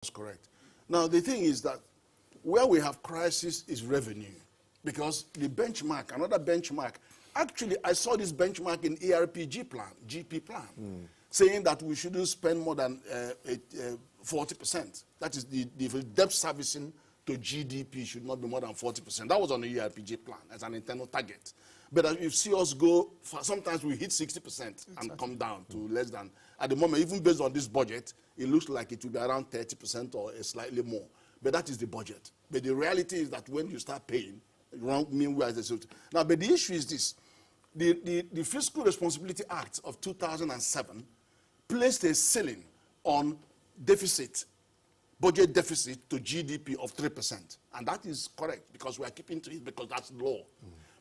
That's correct. Now, the thing is that where we have crisis is revenue, because the benchmark, another benchmark, actually, I saw this benchmark in ERPG plan, GP plan, saying that we shouldn't spend more than 40%. That is the debt servicing to GDP should not be more than 40%. That was on the ERPG plan as an internal target. But as you see us go, sometimes we hit 60% and come down to less than, at the moment, even based on this budget, it looks like it will be around 30% or slightly more. But that is the budget. But the reality is that when you start paying, meanwhile, now, but the issue is this. The Fiscal Responsibility Act of 2007 placed a ceiling on deficit, budget deficit to GDP of 3%. And that is correct, because we are keeping to it, because that's law.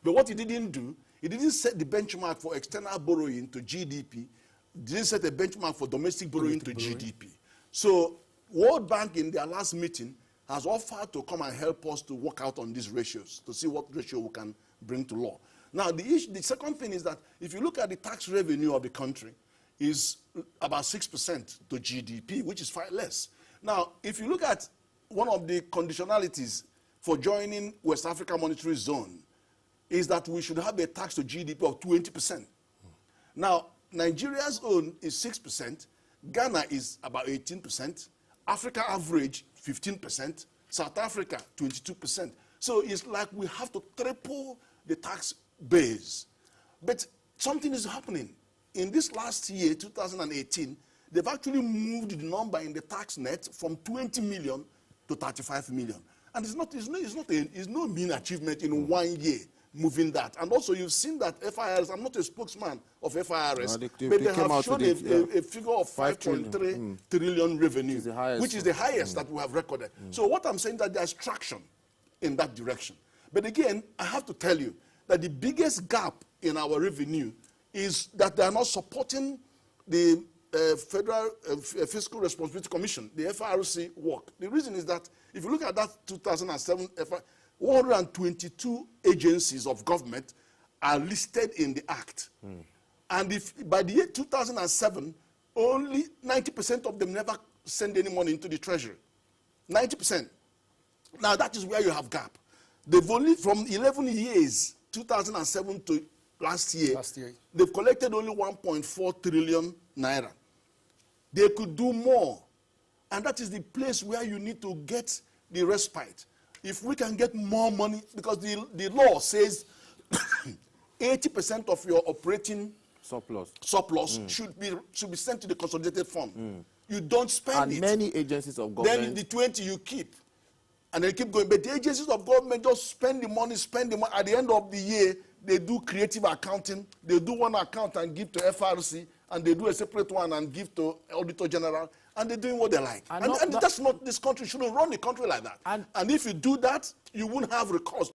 But what it didn't do, it didn't set the benchmark for external borrowing to GDP, it didn't set a benchmark for domestic borrowing to GDP. So World Bank in their last meeting has offered to come and help us to work out on these ratios, to see what ratio we can bring to law. Now, the second thing is that if you look at the tax revenue of the country, is about 6% to GDP, which is far less. Now, if you look at one of the conditionalities for joining West Africa Monetary Zone, is that we should have a tax to GDP of 20%. Now, Nigeria's own is 6%, Ghana is about 18%, Africa average 15%, South Africa 22%. So it's like we have to triple the tax base. But something is happening. In this last year, 2018, they've actually moved the number in the tax net from 20 million to 35 million. And it's no mean achievement in 1 year moving that. And also you've seen that FIRS, I'm not a spokesman of FIRS, but they have shown a figure of 5.3 trillion revenue, which is the highest that we have recorded. So what I'm saying is that there's traction in that direction. But again, I have to tell you that the biggest gap in our revenue is that they are not supporting the Federal Fiscal Responsibility Commission, the FRC work. The reason is that if you look at that 2007 122 agencies of government are listed in the Act. And if by the year 2007, only 90% of them never send any money into the Treasury. 90%. Now that is where you have gap. They've only, from 11 years, 2007 to last year, they've collected only 1.4 trillion naira. They could do more. And that is the place where you need to get the respite. If we can get more money, because the law says 80% of your operating surplus should be sent to the consolidated fund. You don't spend it. And many agencies of government. Then the 20 you keep. And they keep going. But the agencies of government just spend the money. At the end of the year, they do creative accounting. They do one account and give to FRC, and they do a separate one and give to Auditor General, and they're doing what they like. And that's not, this country shouldn't run the country like that. And if you do that, you won't have recourse